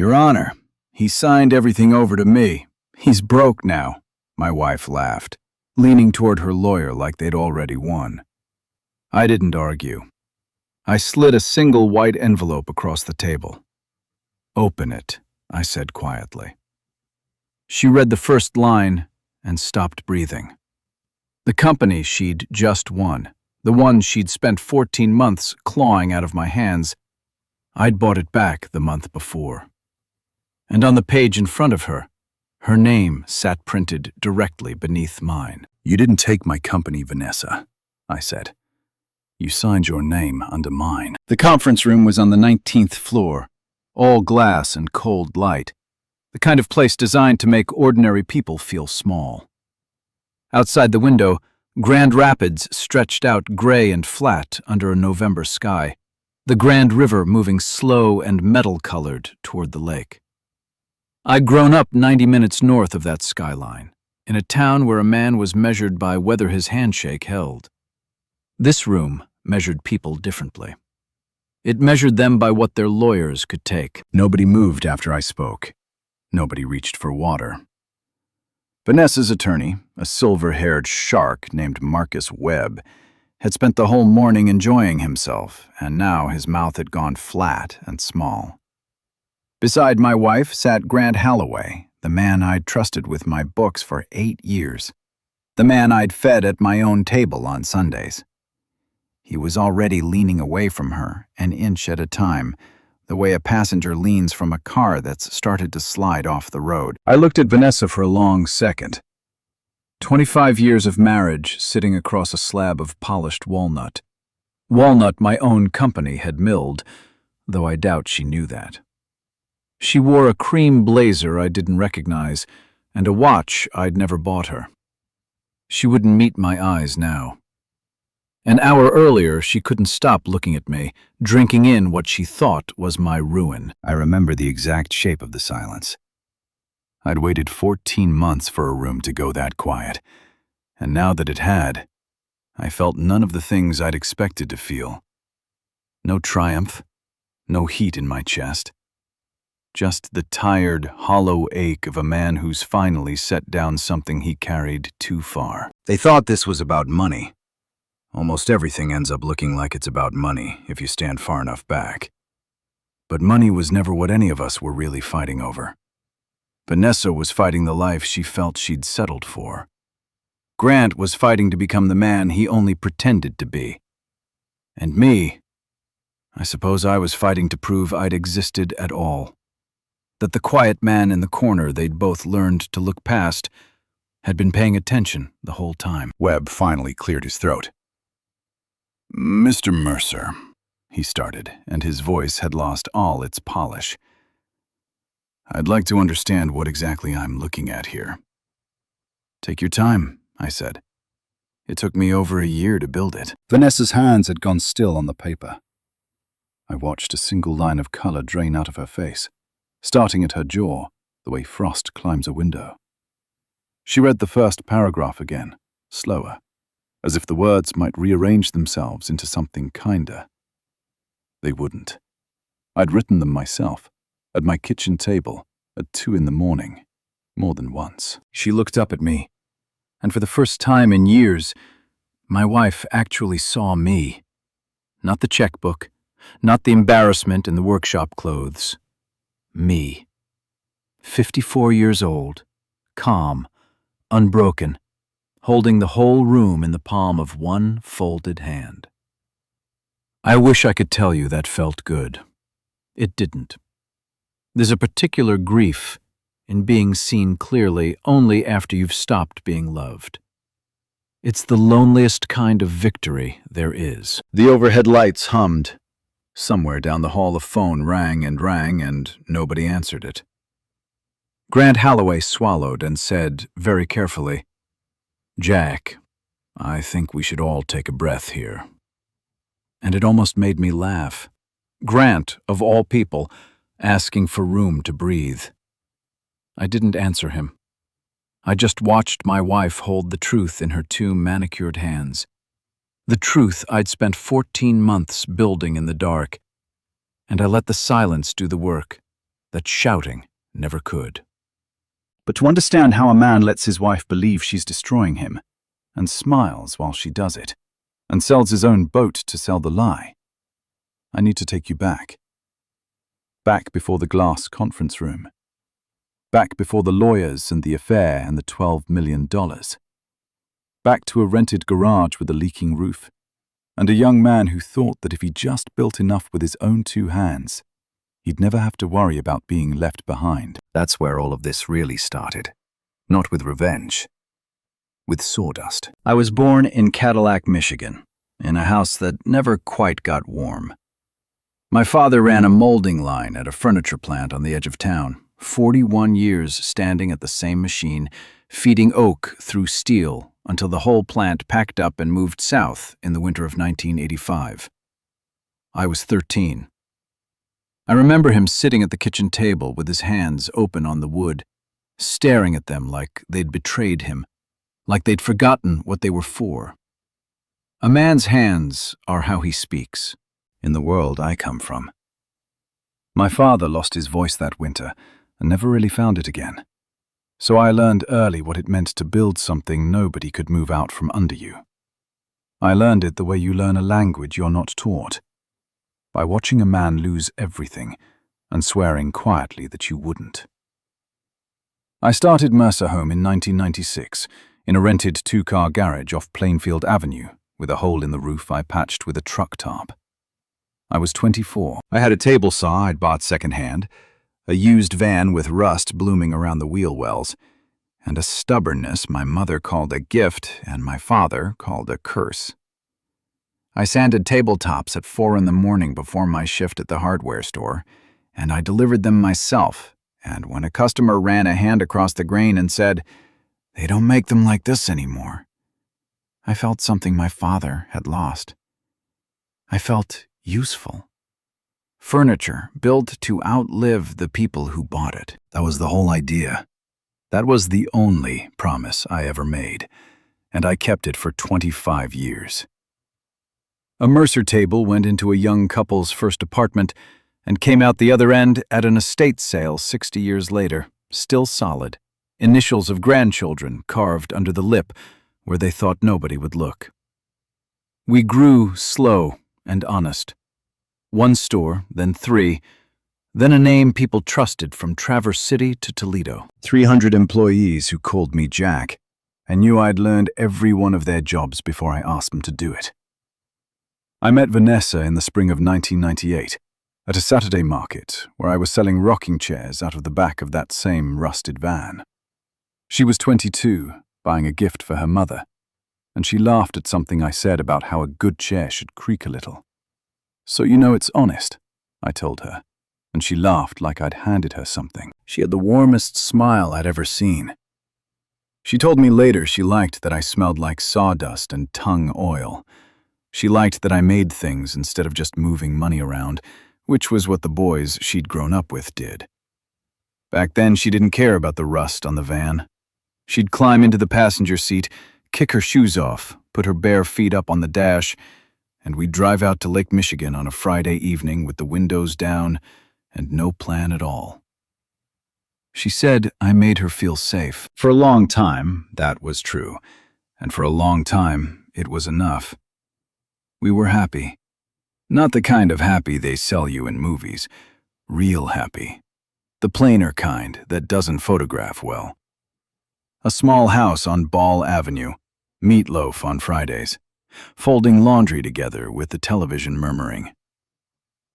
Your Honor, he signed everything over to me. He's broke now, my wife laughed, leaning toward her lawyer like they'd already won. I didn't argue. I slid a single white envelope across the table. Open it, I said quietly. She read the first line and stopped breathing. The company she'd just won, the one she'd spent 14 months clawing out of my hands, I'd bought it back the month before. And on the page in front of her, her name sat printed directly beneath mine. You didn't take my company, Vanessa, I said. You signed your name under mine. The conference room was on the 19th floor, all glass and cold light, the kind of place designed to make ordinary people feel small. Outside the window, Grand Rapids stretched out gray and flat under a November sky, the Grand River moving slow and metal-colored toward the lake. I'd grown up 90 minutes north of that skyline, in a town where a man was measured by whether his handshake held. This room measured people differently. It measured them by what their lawyers could take. Nobody moved after I spoke. Nobody reached for water. Vanessa's attorney, a silver-haired shark named Marcus Webb, had spent the whole morning enjoying himself, and now his mouth had gone flat and small. Beside my wife sat Grant Holloway, the man I'd trusted with my books for 8 years, the man I'd fed at my own table on Sundays. He was already leaning away from her, an inch at a time, the way a passenger leans from a car that's started to slide off the road. I looked at Vanessa for a long second. 25 years of marriage sitting across a slab of polished walnut. Walnut my own company had milled, though I doubt she knew that. She wore a cream blazer I didn't recognize, and a watch I'd never bought her. She wouldn't meet my eyes now. An hour earlier, she couldn't stop looking at me, drinking in what she thought was my ruin. I remember the exact shape of the silence. I'd waited 14 months for a room to go that quiet, and now that it had, I felt none of the things I'd expected to feel. No triumph, no heat in my chest. Just the tired, hollow ache of a man who's finally set down something he carried too far. They thought this was about money. Almost everything ends up looking like it's about money if you stand far enough back. But money was never what any of us were really fighting over. Vanessa was fighting the life she felt she'd settled for. Grant was fighting to become the man he only pretended to be. And me, I suppose I was fighting to prove I'd existed at all. That the quiet man in the corner they'd both learned to look past had been paying attention the whole time. Webb finally cleared his throat. Mr. Mercer, he started, and his voice had lost all its polish. I'd like to understand what exactly I'm looking at here. Take your time, I said. It took me over a year to build it. Vanessa's hands had gone still on the paper. I watched a single line of color drain out of her face, starting at her jaw, the way frost climbs a window. She read the first paragraph again, slower, as if the words might rearrange themselves into something kinder. They wouldn't. I'd written them myself, at my kitchen table, at 2 a.m, more than once. She looked up at me, and for the first time in years, my wife actually saw me. Not the checkbook, not the embarrassment in the workshop clothes. Me. 54 years old, calm, unbroken, holding the whole room in the palm of one folded hand. I wish I could tell you that felt good. It didn't. There's a particular grief in being seen clearly only after you've stopped being loved. It's the loneliest kind of victory there is. The overhead lights hummed. Somewhere down the hall a phone rang, and nobody answered it. Grant Holloway swallowed and said, very carefully, "Jack, I think we should all take a breath here." And it almost made me laugh. Grant, of all people, asking for room to breathe. I didn't answer him. I just watched my wife hold the truth in her 2 manicured hands. The truth I'd spent 14 months building in the dark, and I let the silence do the work. that shouting never could. But to understand how a man lets his wife believe she's destroying him, and smiles while she does it, and sells his own boat to sell the lie, I need to take you back. Back before the glass conference room. Back before the lawyers and the affair and the $12 million. Back to a rented garage with a leaking roof, and a young man who thought that if he just built enough with his own 2 hands, he'd never have to worry about being left behind. That's where all of this really started. Not with revenge. With sawdust. I was born in Cadillac, Michigan, in a house that never quite got warm. My father ran a molding line at a furniture plant on the edge of town, 41 years standing at the same machine, feeding oak through steel until the whole plant packed up and moved south in the winter of 1985. I was 13. I remember him sitting at the kitchen table with his hands open on the wood, staring at them like they'd betrayed him, like they'd forgotten what they were for. A man's hands are how he speaks, in the world I come from. My father lost his voice that winter and never really found it again. So I learned early what it meant to build something nobody could move out from under you. I learned it the way you learn a language you're not taught, by watching a man lose everything and swearing quietly that you wouldn't. I started Mercer Home in 1996 in a rented 2-car garage off Plainfield Avenue with a hole in the roof I patched with a truck tarp. I was 24. I had a table saw I'd bought secondhand, a used van with rust blooming around the wheel wells, and a stubbornness my mother called a gift and my father called a curse. I sanded tabletops at 4 in the morning before my shift at the hardware store, and I delivered them myself, and when a customer ran a hand across the grain and said, "They don't make them like this anymore," I felt something my father had lost. I felt useful. Furniture built to outlive the people who bought it. That was the whole idea. That was the only promise I ever made, and I kept it for 25 years. A Mercer table went into a young couple's first apartment and came out the other end at an estate sale 60 years later, still solid, initials of grandchildren carved under the lip where they thought nobody would look. We grew slow and honest. 1 store, then 3, then a name people trusted from Traverse City to Toledo. 300 employees who called me Jack and knew I'd learned every one of their jobs before I asked them to do it. I met Vanessa in the spring of 1998 at a Saturday market where I was selling rocking chairs out of the back of that same rusted van. She was 22, buying a gift for her mother, and she laughed at something I said about how a good chair should creak a little. "So you know it's honest," I told her, and she laughed like I'd handed her something. She had the warmest smile I'd ever seen. She told me later she liked that I smelled like sawdust and tung oil. She liked that I made things instead of just moving money around, which was what the boys she'd grown up with did. Back then, she didn't care about the rust on the van. She'd climb into the passenger seat, kick her shoes off, put her bare feet up on the dash, and we'd drive out to Lake Michigan on a Friday evening with the windows down and no plan at all. She said I made her feel safe. For a long time, that was true, and for a long time, it was enough. We were happy. Not the kind of happy they sell you in movies. Real happy. The plainer kind that doesn't photograph well. A small house on Ball Avenue, meatloaf on Fridays, folding laundry together with the television murmuring.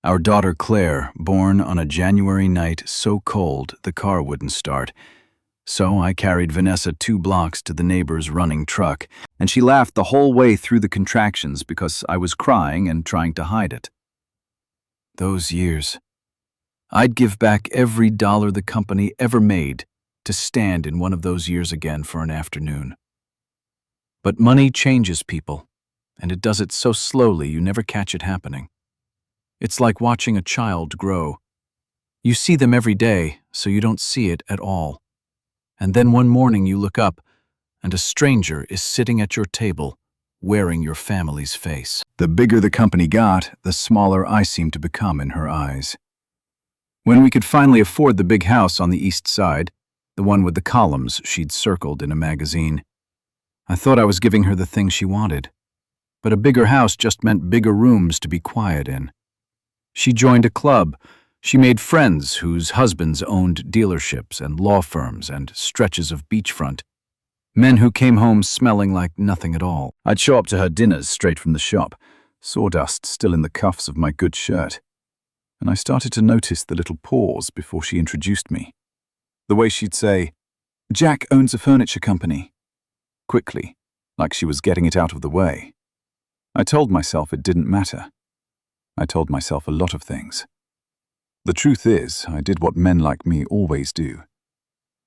Our daughter Claire, born on a January night so cold the car wouldn't start, so I carried Vanessa 2 blocks to the neighbor's running truck, and she laughed the whole way through the contractions because I was crying and trying to hide it. Those years. I'd give back every dollar the company ever made to stand in one of those years again for an afternoon. But money changes people, and it does it so slowly you never catch it happening. It's like watching a child grow. You see them every day, so you don't see it at all. And then one morning you look up, and a stranger is sitting at your table, wearing your family's face. The bigger the company got, the smaller I seemed to become in her eyes. When we could finally afford the big house on the east side, the one with the columns she'd circled in a magazine, I thought I was giving her the thing she wanted. But a bigger house just meant bigger rooms to be quiet in. She joined a club. She made friends whose husbands owned dealerships and law firms and stretches of beachfront. Men who came home smelling like nothing at all. I'd show up to her dinners straight from the shop, sawdust still in the cuffs of my good shirt. And I started to notice the little pause before she introduced me. The way she'd say, "Jack owns a furniture company," quickly, like she was getting it out of the way. I told myself it didn't matter. I told myself a lot of things. The truth is, I did what men like me always do.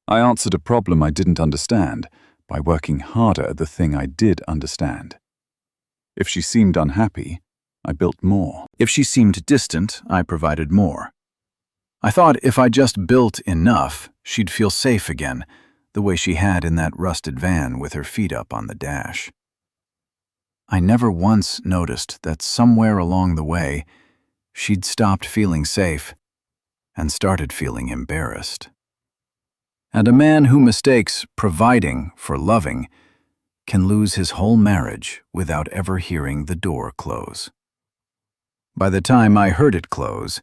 I answered a problem I didn't understand by working harder at the thing I did understand. If she seemed unhappy, I built more. If she seemed distant, I provided more. I thought if I just built enough, she'd feel safe again, the way she had in that rusted van with her feet up on the dash. I never once noticed that somewhere along the way, she'd stopped feeling safe and started feeling embarrassed. And a man who mistakes providing for loving can lose his whole marriage without ever hearing the door close. By the time I heard it close,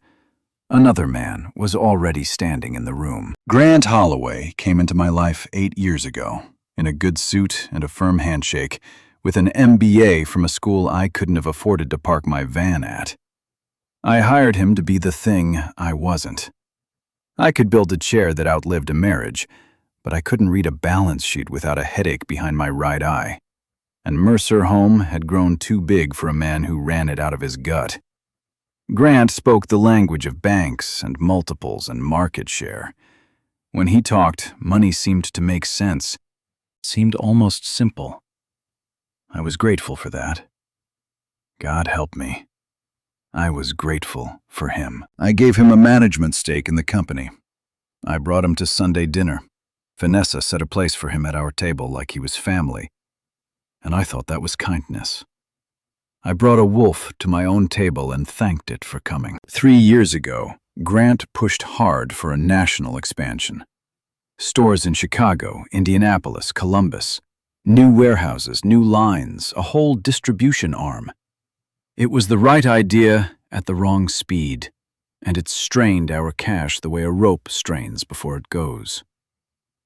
another man was already standing in the room. Grant Holloway came into my life 8 years ago, in a good suit and a firm handshake, with an MBA from a school I couldn't have afforded to park my van at. I hired him to be the thing I wasn't. I could build a chair that outlived a marriage, but I couldn't read a balance sheet without a headache behind my right eye. And Mercer home had grown too big for a man who ran it out of his gut. Grant spoke the language of banks and multiples and market share. When he talked, money seemed to make sense, seemed almost simple. I was grateful for that. God help me. I was grateful for him. I gave him a management stake in the company. I brought him to Sunday dinner. Vanessa set a place for him at our table like he was family, and I thought that was kindness. I brought a wolf to my own table and thanked it for coming. 3 years ago, Grant pushed hard for a national expansion. Stores in Chicago, Indianapolis, Columbus, new warehouses, new lines, a whole distribution arm. It was the right idea at the wrong speed, and it strained our cash the way a rope strains before it goes.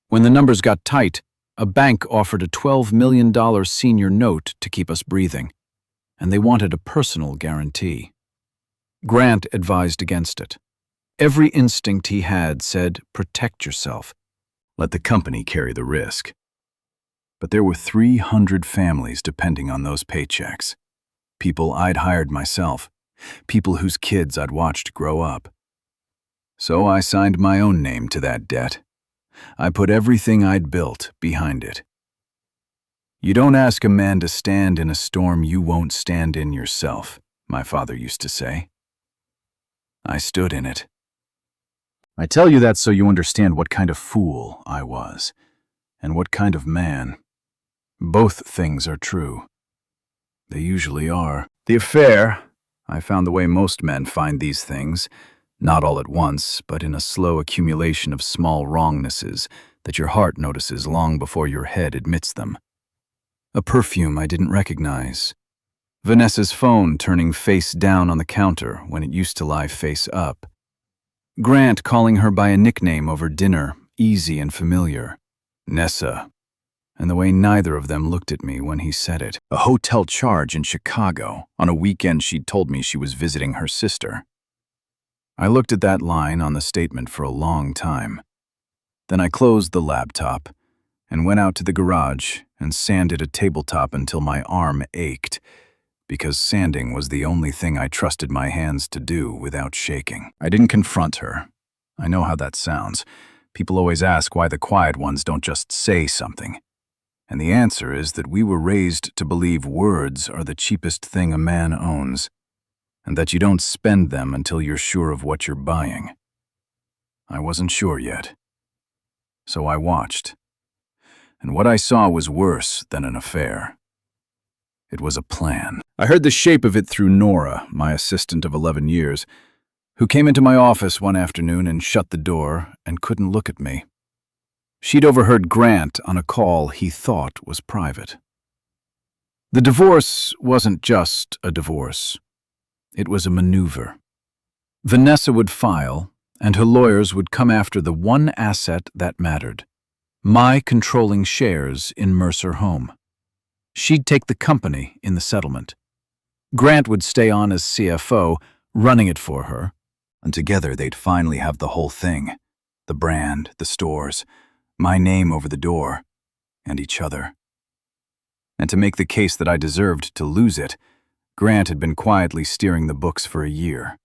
When the numbers got tight, a bank offered a $12 million senior note to keep us breathing, and they wanted a personal guarantee. Grant advised against it. Every instinct he had said, protect yourself. Let the company carry the risk. But there were 300 families depending on those paychecks. People I'd hired myself, people whose kids I'd watched grow up. So I signed my own name to that debt. I put everything I'd built behind it. You don't ask a man to stand in a storm you won't stand in yourself, my father used to say. I stood in it. I tell you that so you understand what kind of fool I was, and what kind of man. Both things are true. They usually are. The affair, I found the way most men find these things, not all at once, but in a slow accumulation of small wrongnesses that your heart notices long before your head admits them. A perfume I didn't recognize. Vanessa's phone turning face down on the counter when it used to lie face up. Grant calling her by a nickname over dinner, easy and familiar. Nessa. And the way neither of them looked at me when he said it. A hotel charge in Chicago on a weekend she'd told me she was visiting her sister. I looked at that line on the statement for a long time. Then I closed the laptop and went out to the garage and sanded a tabletop until my arm ached, because sanding was the only thing I trusted my hands to do without shaking. I didn't confront her. I know how that sounds. People always ask why the quiet ones don't just say something. And the answer is that we were raised to believe words are the cheapest thing a man owns, and that you don't spend them until you're sure of what you're buying. I wasn't sure yet. So I watched. And what I saw was worse than an affair. It was a plan. I heard the shape of it through Nora, my assistant of 11 years, who came into my office one afternoon and shut the door and couldn't look at me. She'd overheard Grant on a call he thought was private. The divorce wasn't just a divorce. It was a maneuver. Vanessa would file, and her lawyers would come after the one asset that mattered, my controlling shares in Mercer Home. She'd take the company in the settlement. Grant would stay on as CFO, running it for her, and together they'd finally have the whole thing, the brand, the stores, my name over the door, and each other. And to make the case that I deserved to lose it, Grant had been quietly steering the books for a year,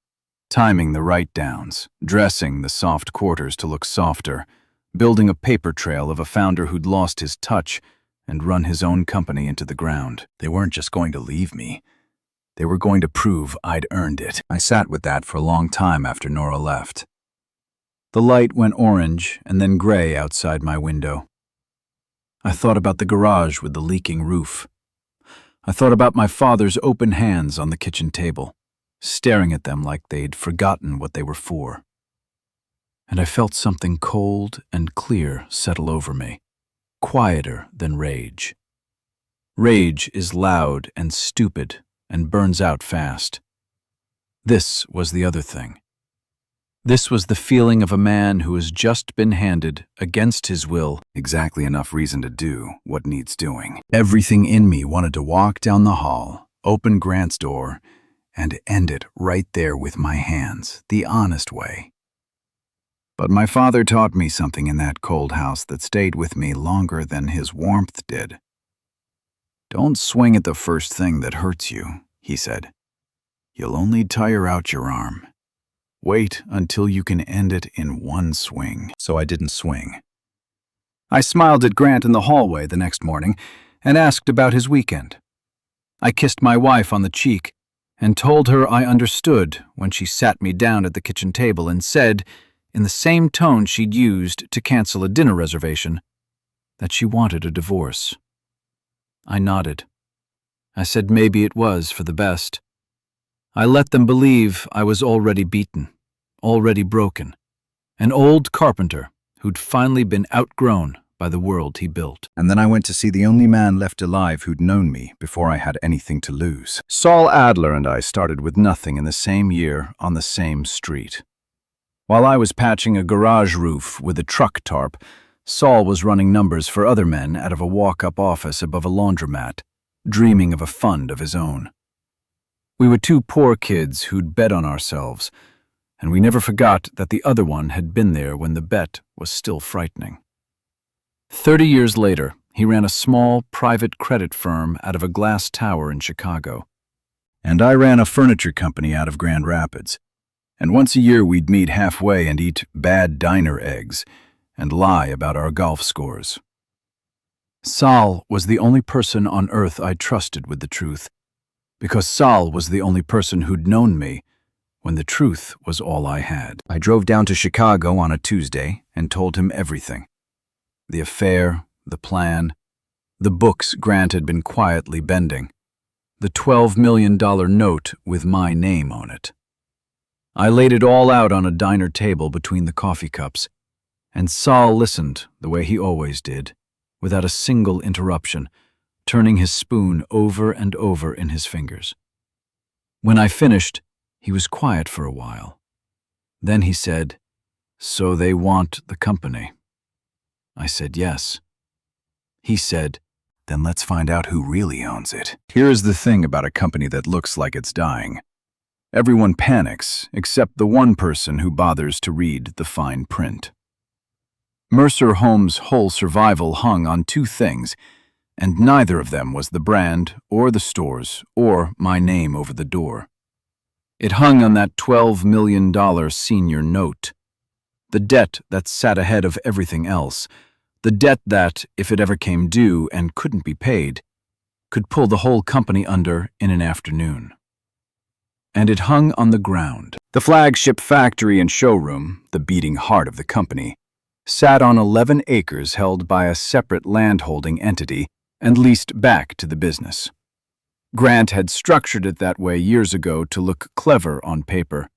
timing the write-downs, dressing the soft quarters to look softer, building a paper trail of a founder who'd lost his touch and run his own company into the ground. They weren't just going to leave me. They were going to prove I'd earned it. I sat with that for a long time after Nora left. The light went orange and then gray outside my window. I thought about the garage with the leaking roof. I thought about my father's open hands on the kitchen table, staring at them like they'd forgotten what they were for. And I felt something cold and clear settle over me, quieter than rage. Rage is loud and stupid and burns out fast. This was the other thing. This was the feeling of a man who has just been handed, against his will, exactly enough reason to do what needs doing. Everything in me wanted to walk down the hall, open Grant's door, and end it right there with my hands, the honest way. But my father taught me something in that cold house that stayed with me longer than his warmth did. Don't swing at the first thing that hurts you, he said. You'll only tire out your arm. Wait until you can end it in one swing. So I didn't swing. I smiled at Grant in the hallway the next morning and asked about his weekend. I kissed my wife on the cheek and told her I understood when she sat me down at the kitchen table and said, in the same tone she'd used to cancel a dinner reservation, that she wanted a divorce. I nodded. I said maybe it was for the best. I let them believe I was already beaten, already broken, an old carpenter who'd finally been outgrown by the world he built. And then I went to see the only man left alive who'd known me before I had anything to lose. Saul Adler and I started with nothing in the same year on the same street. While I was patching a garage roof with a truck tarp, Saul was running numbers for other men out of a walk-up office above a laundromat, dreaming of a fund of his own. We were two poor kids who'd bet on ourselves, and we never forgot that the other one had been there when the bet was still frightening. 30 years later, he ran a small, private credit firm out of a glass tower in Chicago. And I ran a furniture company out of Grand Rapids. And once a year we'd meet halfway and eat bad diner eggs and lie about our golf scores. Saul was the only person on earth I trusted with the truth, because Saul was the only person who'd known me when the truth was all I had. I drove down to Chicago on a Tuesday and told him everything. The affair, the plan, the books Grant had been quietly bending, the $12 million note with my name on it. I laid it all out on a diner table between the coffee cups, and Saul listened the way he always did, without a single interruption, turning his spoon over and over in his fingers. When I finished, he was quiet for a while. Then he said, "So they want the company." I said yes. He said, "Then let's find out who really owns it." Here's the thing about a company that looks like it's dying. Everyone panics, except the one person who bothers to read the fine print. Mercer Home's whole survival hung on two things, and neither of them was the brand, or the stores, or my name over the door. It hung on that $12 million senior note. The debt that sat ahead of everything else, the debt that, if it ever came due and couldn't be paid, could pull the whole company under in an afternoon. And it hung on the ground. The flagship factory and showroom, the beating heart of the company, sat on 11 acres held by a separate landholding entity and leased back to the business. Grant had structured it that way years ago to look clever on paper.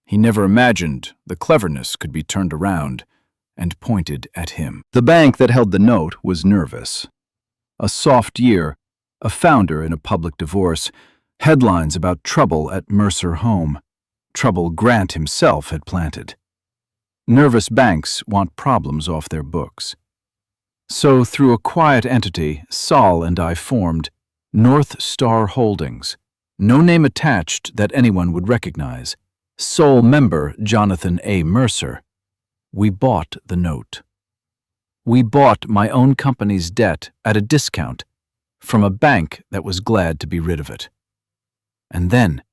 He never imagined the cleverness could be turned around and pointed at him. The bank that held the note was nervous. A soft year, a founder in a public divorce, headlines about trouble at Mercer home, trouble Grant himself had planted. Nervous banks want problems off their books. So through a quiet entity, Sol and I formed North Star Holdings, no name attached that anyone would recognize. Sole member Jonathan A. Mercer. We bought the note. We bought my own company's debt at a discount from a bank that was glad to be rid of it. And then,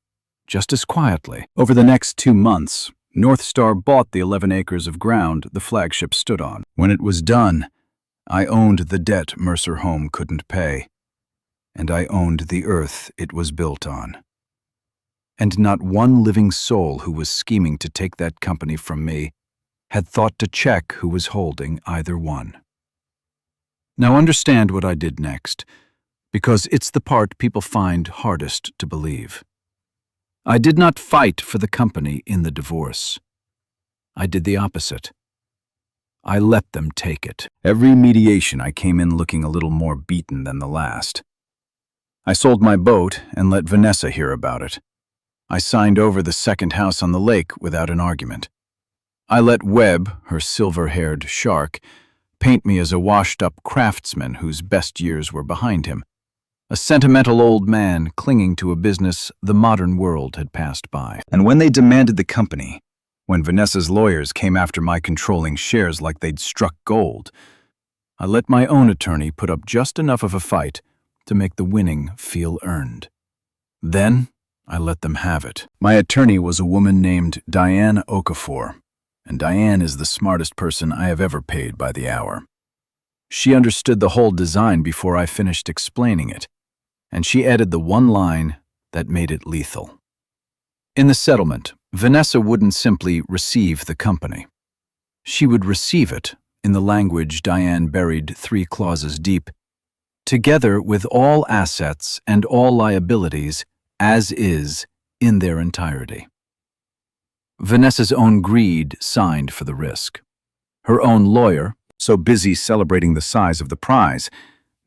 just as quietly, over the next 2 months, North Star bought the 11 acres of ground the flagship stood on. When it was done, I owned the debt Mercer Home couldn't pay, and I owned the earth it was built on. And not one living soul who was scheming to take that company from me had thought to check who was holding either one. Now understand what I did next, because it's the part people find hardest to believe. I did not fight for the company in the divorce. I did the opposite. I let them take it. Every mediation I came in looking a little more beaten than the last. I sold my boat and let Vanessa hear about it. I signed over the second house on the lake without an argument. I let Webb, her silver-haired shark, paint me as a washed-up craftsman whose best years were behind him, a sentimental old man clinging to a business the modern world had passed by. And when they demanded the company, when Vanessa's lawyers came after my controlling shares like they'd struck gold, I let my own attorney put up just enough of a fight to make the winning feel earned. Then I let them have it. My attorney was a woman named Diane Okafor, and Diane is the smartest person I have ever paid by the hour. She understood the whole design before I finished explaining it, and she added the one line that made it lethal. In the settlement, Vanessa wouldn't simply receive the company. She would receive it, in the language Diane buried 3 clauses deep, together with all assets and all liabilities, as is, in their entirety. Vanessa's own greed signed for the risk. Her own lawyer, so busy celebrating the size of the prize,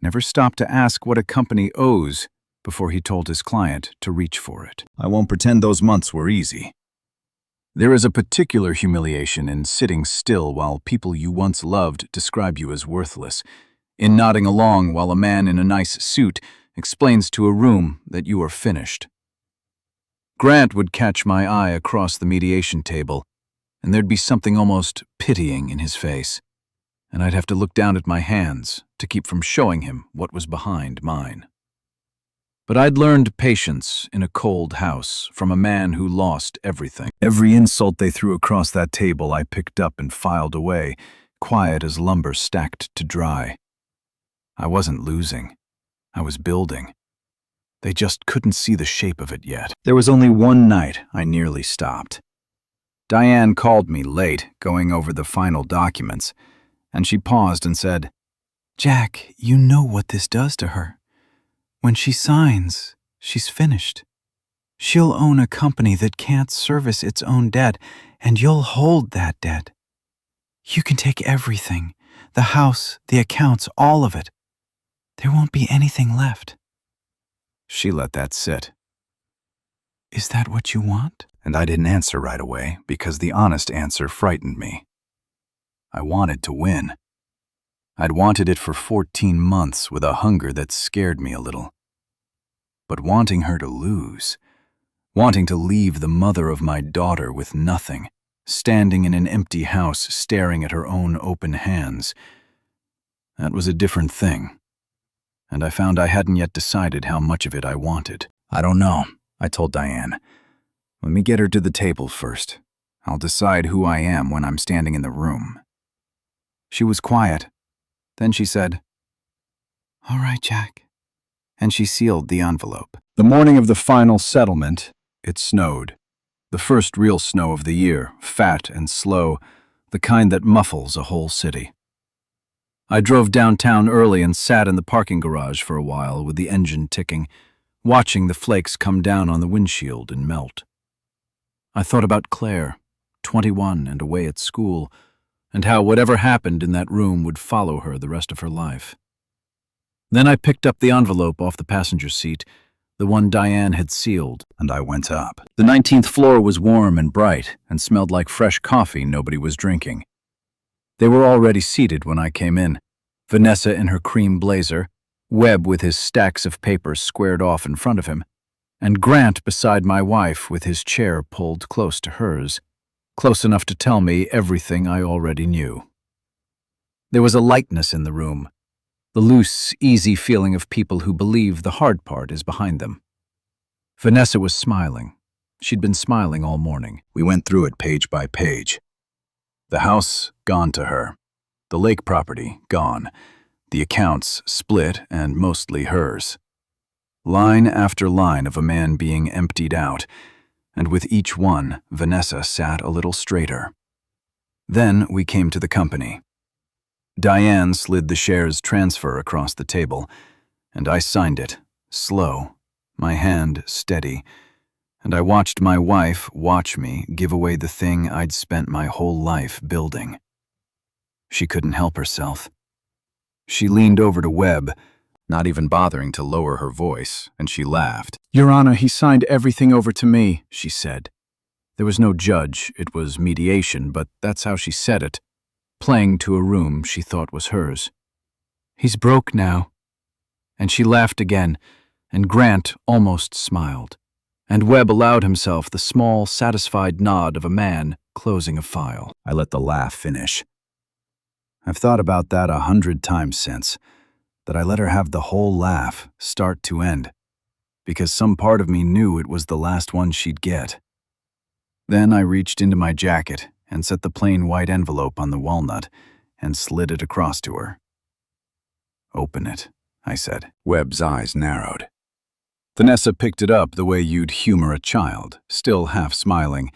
never stopped to ask what a company owes before he told his client to reach for it. I won't pretend those months were easy. There is a particular humiliation in sitting still while people you once loved describe you as worthless, in nodding along while a man in a nice suit explains to a room that you are finished. Grant would catch my eye across the mediation table, and there'd be something almost pitying in his face, and I'd have to look down at my hands to keep from showing him what was behind mine. But I'd learned patience in a cold house from a man who lost everything. Every insult they threw across that table I picked up and filed away, quiet as lumber stacked to dry. I wasn't losing. I was building. They just couldn't see the shape of it yet. There was only one night I nearly stopped. Diane called me late, going over the final documents, and she paused and said, "Jack, you know what this does to her. When she signs, she's finished. She'll own a company that can't service its own debt, and you'll hold that debt. You can take everything, the house, the accounts, all of it. There won't be anything left." She let that sit. "Is that what you want?" And I didn't answer right away because the honest answer frightened me. I wanted to win. I'd wanted it for 14 months with a hunger that scared me a little. But wanting her to lose, wanting to leave the mother of my daughter with nothing, standing in an empty house staring at her own open hands, that was a different thing. And I found I hadn't yet decided how much of it I wanted. "I don't know," I told Diane. "Let me get her to the table first. I'll decide who I am when I'm standing in the room." She was quiet. Then she said, "All right, Jack." And she sealed the envelope. The morning of the final settlement, it snowed. The first real snow of the year, fat and slow, the kind that muffles a whole city. I drove downtown early and sat in the parking garage for a while with the engine ticking, watching the flakes come down on the windshield and melt. I thought about Claire, 21 and away at school, and how whatever happened in that room would follow her the rest of her life. Then I picked up the envelope off the passenger seat, the one Diane had sealed, and I went up. The 19th floor was warm and bright and smelled like fresh coffee nobody was drinking. They were already seated when I came in, Vanessa in her cream blazer, Webb with his stacks of papers squared off in front of him, and Grant beside my wife with his chair pulled close to hers, close enough to tell me everything I already knew. There was a lightness in the room, the loose, easy feeling of people who believe the hard part is behind them. Vanessa was smiling. She'd been smiling all morning. We went through it page by page. The house, gone to her. The lake property, gone. The accounts, split and mostly hers. Line after line of a man being emptied out, and with each one, Vanessa sat a little straighter. Then we came to the company. Diane slid the shares transfer across the table, and I signed it, slow, my hand steady, and I watched my wife watch me give away the thing I'd spent my whole life building. She couldn't help herself. She leaned over to Webb, not even bothering to lower her voice, and she laughed. "Your Honor, he signed everything over to me," she said. There was no judge, it was mediation, but that's how she said it, playing to a room she thought was hers. "He's broke now." And she laughed again, and Grant almost smiled, and Webb allowed himself the small, satisfied nod of a man closing a file. I let the laugh finish. I've thought about that 100 times since, that I let her have the whole laugh, start to end, because some part of me knew it was the last one she'd get. Then I reached into my jacket and set the plain white envelope on the walnut and slid it across to her. "Open it," I said. Webb's eyes narrowed. Vanessa picked it up the way you'd humor a child, still half smiling,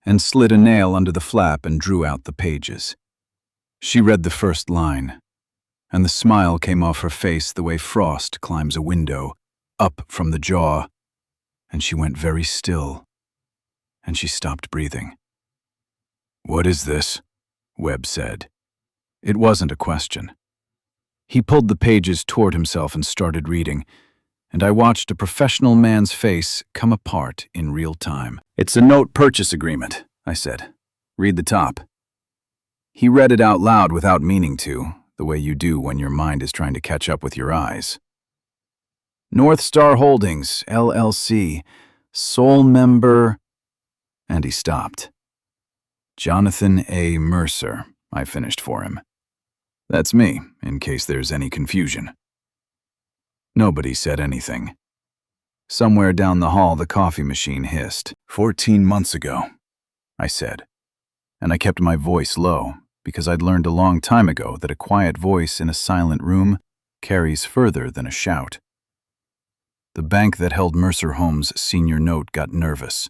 and slid a nail under the flap and drew out the pages. She read the first line, and the smile came off her face the way frost climbs a window, up from the jaw, and she went very still, and she stopped breathing. "What is this?" Webb said. It wasn't a question. He pulled the pages toward himself and started reading, and I watched a professional man's face come apart in real time. "It's a note purchase agreement," I said. "Read the top." He read it out loud without meaning to, the way you do when your mind is trying to catch up with your eyes. "North Star Holdings, LLC, sole member," and he stopped. "Jonathan A. Mercer," I finished for him. "That's me, in case there's any confusion." Nobody said anything. Somewhere down the hall the coffee machine hissed. 14 months ago, I said, and I kept my voice low, because I'd learned a long time ago that a quiet voice in a silent room carries further than a shout. The bank that held Mercer Homes' senior note got nervous.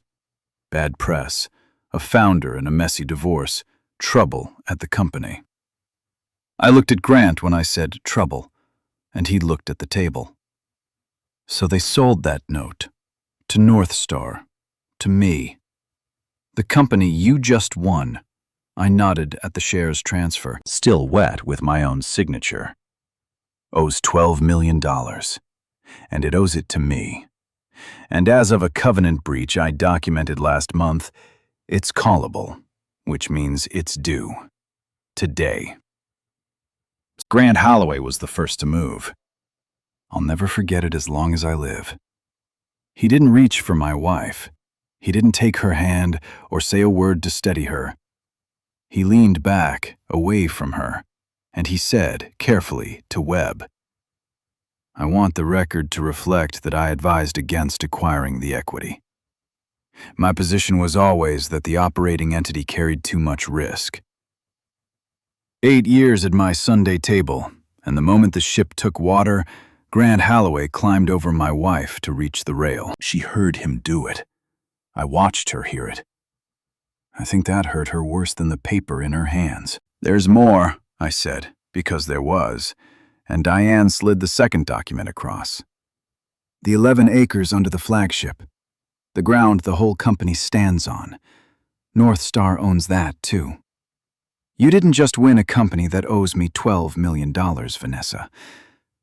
Bad press, a founder and a messy divorce, trouble at the company. I looked at Grant when I said trouble, and he looked at the table. So they sold that note, to North Star, to me. The company you just won. I nodded at the shares transfer, still wet with my own signature. Owes $12 million, and it owes it to me. And as of a covenant breach I documented last month, it's callable, which means it's due. Today. Grant Holloway was the first to move. I'll never forget it as long as I live. He didn't reach for my wife. He didn't take her hand or say a word to steady her. He leaned back, away from her, and he said, carefully, to Webb, "I want the record to reflect that I advised against acquiring the equity. My position was always that the operating entity carried too much risk. 8 years at my Sunday table, and the moment the ship took water, Grant Holloway climbed over my wife to reach the rail. She heard him do it. I watched her hear it. I think that hurt her worse than the paper in her hands. There's more, I said, because there was, and Diane slid the second document across. The 11 acres under the flagship. the ground the whole company stands on. North Star owns that, too. You didn't just win a company that owes me $12 million, Vanessa.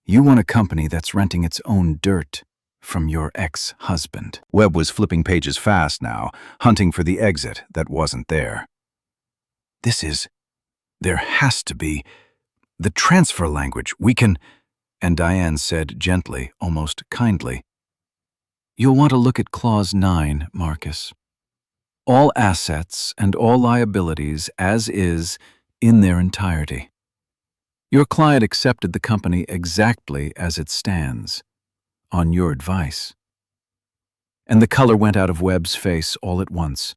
You won a company that's renting its own dirt from your ex-husband. Webb was flipping pages fast now, hunting for the exit that wasn't there. There has to be the transfer language. We can, and Diane said gently, almost kindly, you'll want to look at Clause 9, Marcus. All assets and all liabilities as is in their entirety. Your client accepted the company exactly as it stands, on your advice. And the color went out of Webb's face all at once,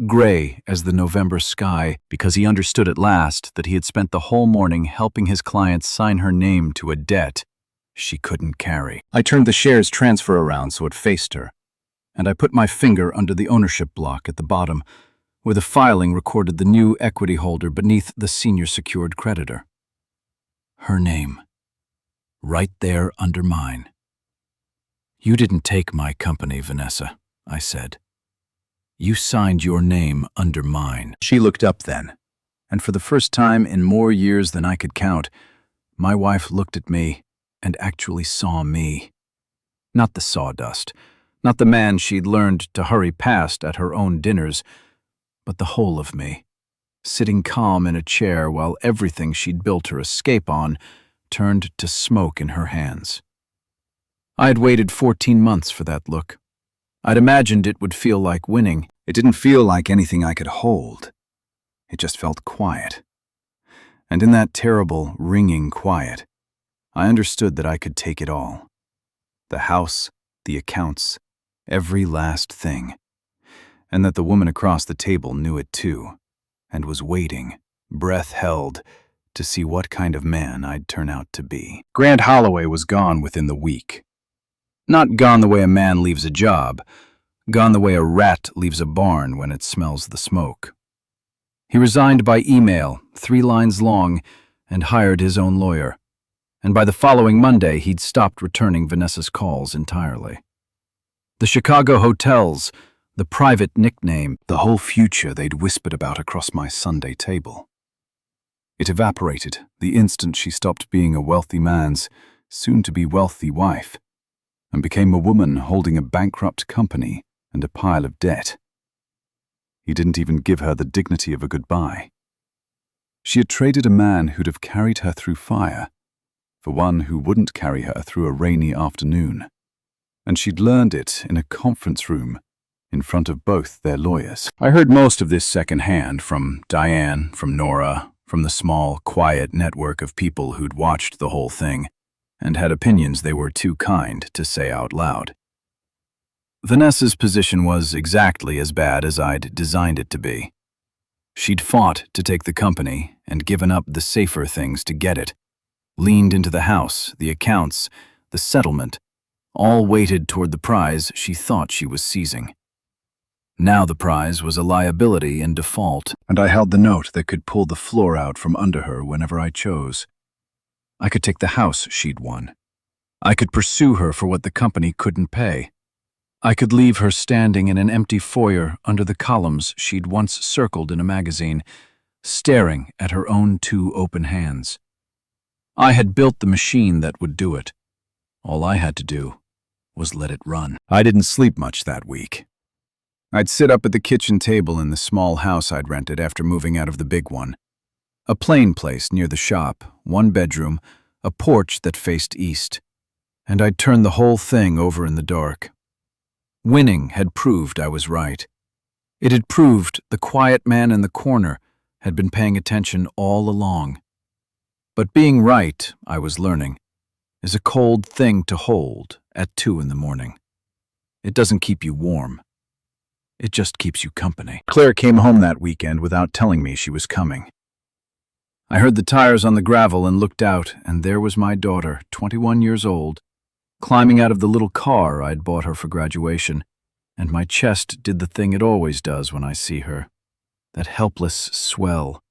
gray as the November sky, because he understood at last that he had spent the whole morning helping his client sign her name to a debt she couldn't carry. I turned the shares transfer around so it faced her, and I put my finger under the ownership block at the bottom, where the filing recorded the new equity holder beneath the senior secured creditor. Her name, right there under mine. You didn't take my company, Vanessa, I said. You signed your name under mine. She looked up then, and for the first time in more years than I could count, my wife looked at me and actually saw me. Not the sawdust, not the man she'd learned to hurry past at her own dinners, but the whole of me, sitting calm in a chair while everything she'd built her escape on turned to smoke in her hands. I had waited 14 months for that look. I'd imagined it would feel like winning. It didn't feel like anything I could hold. It just felt quiet. And in that terrible, ringing quiet, I understood that I could take it all. The house, the accounts, every last thing. And that the woman across the table knew it too, and was waiting, breath held, to see what kind of man I'd turn out to be. Grant Holloway was gone within the week. Not gone the way a man leaves a job, gone the way a rat leaves a barn when it smells the smoke. He resigned by email, 3 lines long, and hired his own lawyer. And by the following Monday, he'd stopped returning Vanessa's calls entirely. The Chicago hotels, the private nickname, the whole future they'd whispered about across my Sunday table. It evaporated the instant she stopped being a wealthy man's, soon-to-be wealthy wife, and became a woman holding a bankrupt company and a pile of debt. He didn't even give her the dignity of a goodbye. She had traded a man who'd have carried her through fire for one who wouldn't carry her through a rainy afternoon. And she'd learned it in a conference room in front of both their lawyers. I heard most of this secondhand from Diane, from Nora, from the small, quiet network of people who'd watched the whole thing and had opinions they were too kind to say out loud. Vanessa's position was exactly as bad as I'd designed it to be. She'd fought to take the company and given up the safer things to get it, leaned into the house, the accounts, the settlement, all weighted toward the prize she thought she was seizing. Now the prize was a liability in default, and I held the note that could pull the floor out from under her whenever I chose. I could take the house she'd won. I could pursue her for what the company couldn't pay. I could leave her standing in an empty foyer under the columns she'd once circled in a magazine, staring at her own 2 open hands. I had built the machine that would do it. All I had to do was let it run. I didn't sleep much that week. I'd sit up at the kitchen table in the small house I'd rented after moving out of the big one. A plain place near the shop, 1 bedroom, a porch that faced east. And I'd turn the whole thing over in the dark. Winning had proved I was right. It had proved the quiet man in the corner had been paying attention all along. But being right, I was learning, is a cold thing to hold at 2 in the morning. It doesn't keep you warm. It just keeps you company. Claire came home that weekend without telling me she was coming. I heard the tires on the gravel and looked out, and there was my daughter, 21 years old, climbing out of the little car I'd bought her for graduation, and my chest did the thing it always does when I see her. That helpless swell.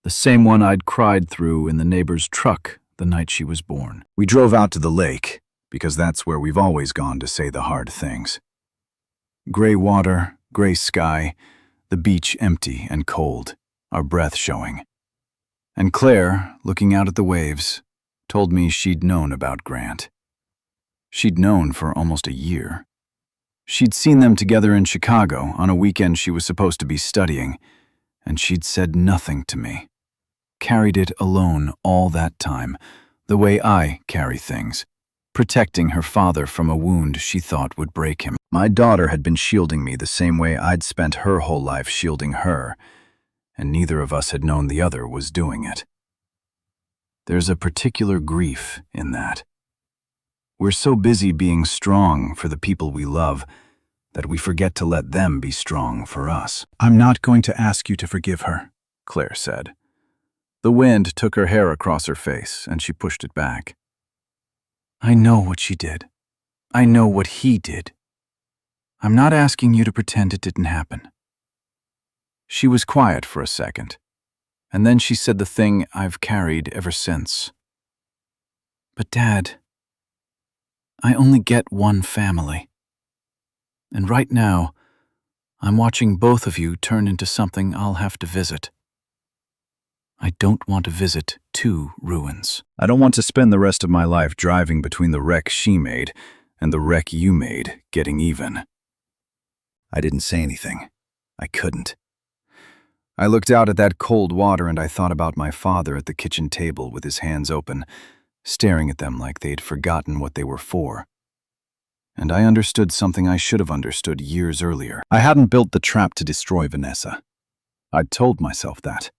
The same one I'd cried through in the neighbor's truck the night she was born. We drove out to the lake, because that's where we've always gone to say the hard things. Gray water, gray sky, the beach empty and cold, our breath showing. And Claire, looking out at the waves, told me she'd known about Grant. She'd known for almost a year. She'd seen them together in Chicago on a weekend she was supposed to be studying, and she'd said nothing to me. Carried it alone all that time, the way I carry things, protecting her father from a wound she thought would break him. My daughter had been shielding me the same way I'd spent her whole life shielding her, and neither of us had known the other was doing it. There's a particular grief in that. We're so busy being strong for the people we love that we forget to let them be strong for us. I'm not going to ask you to forgive her, Claire said. The wind took her hair across her face, and she pushed it back. I know what she did. I know what he did. I'm not asking you to pretend it didn't happen. She was quiet for a second, and then she said the thing I've carried ever since. But Dad, I only get one family. And right now, I'm watching both of you turn into something I'll have to visit. I don't want to visit two ruins. I don't want to spend the rest of my life driving between the wreck she made and the wreck you made, getting even. I didn't say anything. I couldn't. I looked out at that cold water and I thought about my father at the kitchen table with his hands open, staring at them like they'd forgotten what they were for. And I understood something I should have understood years earlier. I hadn't built the trap to destroy Vanessa. I'd told myself that,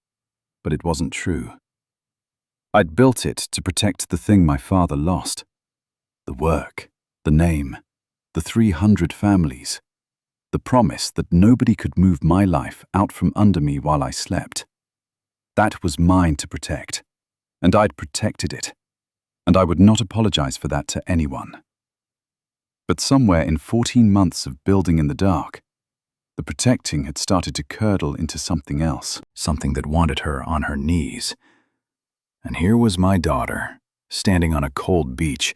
but it wasn't true. I'd built it to protect the thing my father lost. The work, the name, the 300 families, the promise that nobody could move my life out from under me while I slept. That was mine to protect, and I'd protected it, and I would not apologize for that to anyone. But somewhere in 14 months of building in the dark, the protecting had started to curdle into something else, something that wanted her on her knees. And here was my daughter, standing on a cold beach,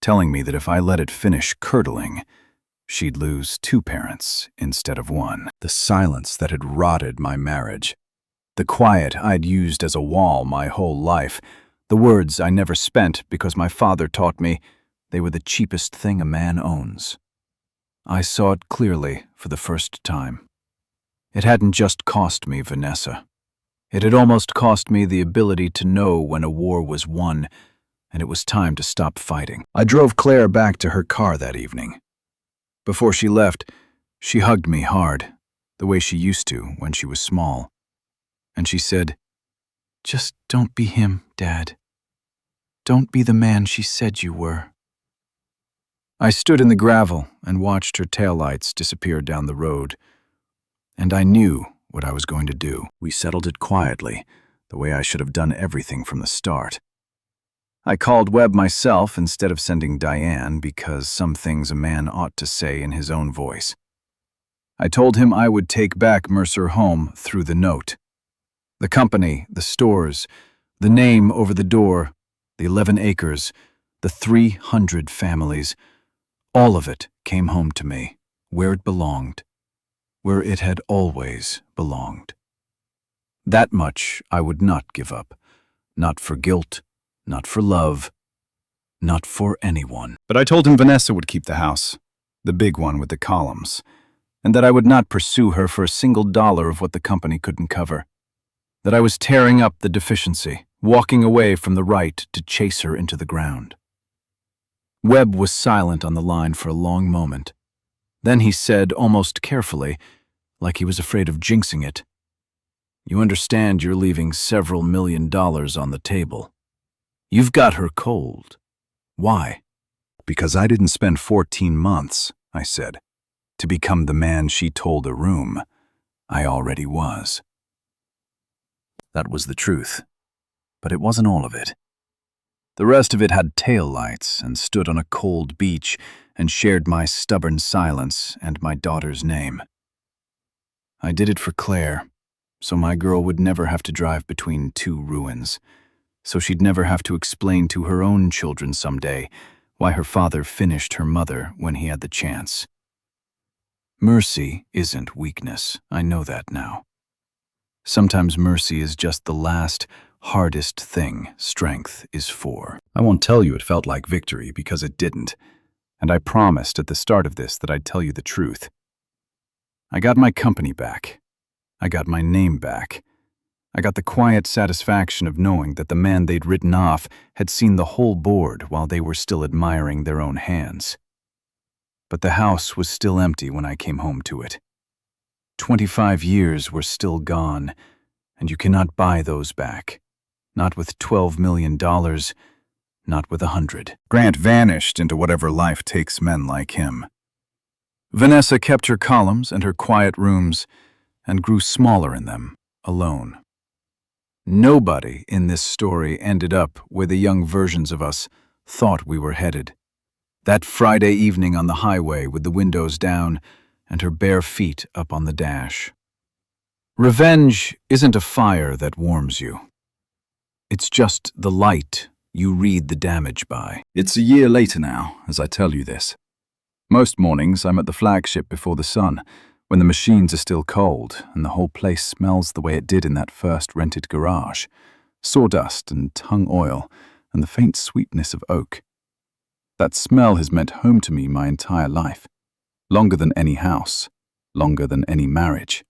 telling me that if I let it finish curdling, she'd lose 2 parents instead of 1. The silence that had rotted my marriage. The quiet I'd used as a wall my whole life. The words I never spent because my father taught me they were the cheapest thing a man owns. I saw it clearly for the first time. It hadn't just cost me Vanessa. It had almost cost me the ability to know when a war was won, and it was time to stop fighting. I drove Claire back to her car that evening. Before she left, she hugged me hard, the way she used to when she was small. And she said, "Just don't be him, Dad. Don't be the man she said you were." I stood in the gravel and watched her taillights disappear down the road, and I knew what I was going to do. We settled it quietly, the way I should have done everything from the start. I called Webb myself instead of sending Diane because some things a man ought to say in his own voice. I told him I would take back Mercer home through the note. The company, the stores, the name over the door, the 11 acres, the 300 families, all of it came home to me, where it belonged, where it had always belonged. That much I would not give up, not for guilt, not for love, not for anyone. But I told him Vanessa would keep the house, the big one with the columns, and that I would not pursue her for a single dollar of what the company couldn't cover. That I was tearing up the deficiency, walking away from the right to chase her into the ground. Webb was silent on the line for a long moment. Then he said, almost carefully, like he was afraid of jinxing it, "You understand you're leaving several $1 million on the table. You've got her cold. Why?" "Because I didn't spend 14 months, I said, to become the man she told the room I already was." That was the truth, but it wasn't all of it. The rest of it had tail lights and stood on a cold beach and shared my stubborn silence and my daughter's name. I did it for Claire, so my girl would never have to drive between 2 ruins, so she'd never have to explain to her own children someday why her father finished her mother when he had the chance. Mercy isn't weakness, I know that now. Sometimes mercy is just the last, hardest thing strength is for. I won't tell you it felt like victory because it didn't, and I promised at the start of this that I'd tell you the truth. I got my company back. I got my name back. I got the quiet satisfaction of knowing that the man they'd written off had seen the whole board while they were still admiring their own hands. But the house was still empty when I came home to it. 25 years were still gone, and you cannot buy those back. Not with $12 million, not with 100. Grant vanished into whatever life takes men like him. Vanessa kept her columns and her quiet rooms and grew smaller in them, alone. Nobody in this story ended up where the young versions of us thought we were headed. That Friday evening on the highway with the windows down and her bare feet up on the dash. Revenge isn't a fire that warms you. It's just the light you read the damage by. It's a year later now, as I tell you this. Most mornings I'm at the flagship before the sun, when the machines are still cold and the whole place smells the way it did in that first rented garage. Sawdust and tung oil and the faint sweetness of oak. That smell has meant home to me my entire life. Longer than any house, longer than any marriage.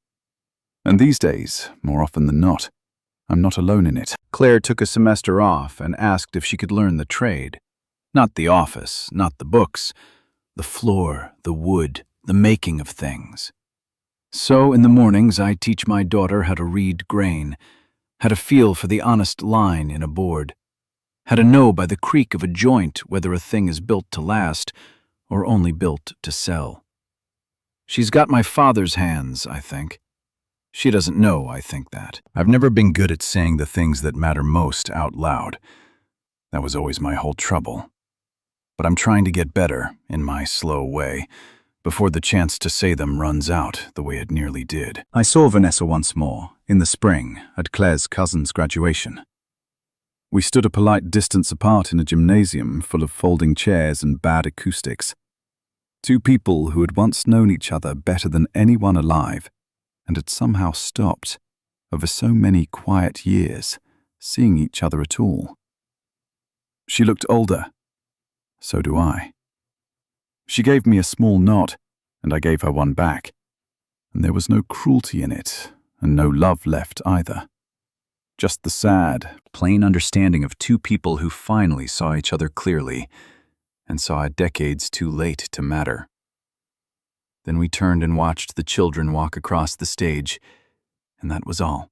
And these days, more often than not, I'm not alone in it. Claire took a semester off and asked if she could learn the trade. Not the office, not the books, the floor, the wood, the making of things. So in the mornings I teach my daughter how to read grain, how to feel for the honest line in a board, how to know by the creak of a joint whether a thing is built to last or only built to sell. She's got my father's hands, I think. She doesn't know I think that. I've never been good at saying the things that matter most out loud. That was always my whole trouble. But I'm trying to get better, in my slow way, before the chance to say them runs out the way it nearly did. I saw Vanessa once more, in the spring, at Claire's cousin's graduation. We stood a polite distance apart in a gymnasium full of folding chairs and bad acoustics. Two people who had once known each other better than anyone alive, and had somehow stopped, over so many quiet years, seeing each other at all. She looked older. So do I. She gave me a small nod, and I gave her one back. And there was no cruelty in it, and no love left either. Just the sad, plain understanding of two people who finally saw each other clearly, and saw it decades too late to matter. Then we turned and watched the children walk across the stage, and that was all.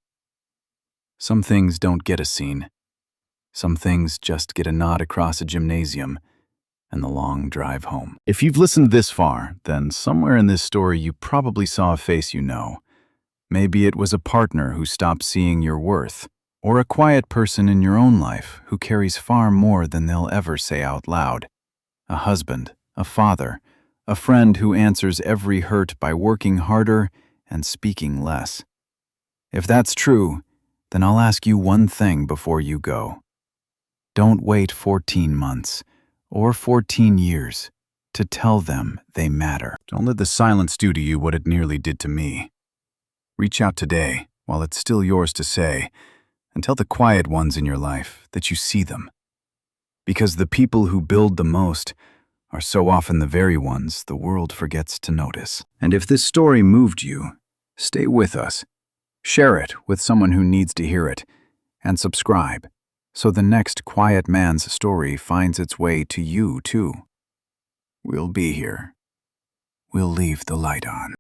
Some things don't get a scene. Some things just get a nod across a gymnasium and the long drive home. If you've listened this far, then somewhere in this story you probably saw a face you know. Maybe it was a partner who stopped seeing your worth, or a quiet person in your own life who carries far more than they'll ever say out loud. A husband, a father, a friend who answers every hurt by working harder and speaking less. If that's true, then I'll ask you one thing before you go. Don't wait 14 months or 14 years to tell them they matter. Don't let the silence do to you what it nearly did to me. Reach out today while it's still yours to say, and tell the quiet ones in your life that you see them. Because the people who build the most are so often the very ones the world forgets to notice. And if this story moved you, stay with us. Share it with someone who needs to hear it, and subscribe, so the next quiet man's story finds its way to you too. We'll be here. We'll leave the light on.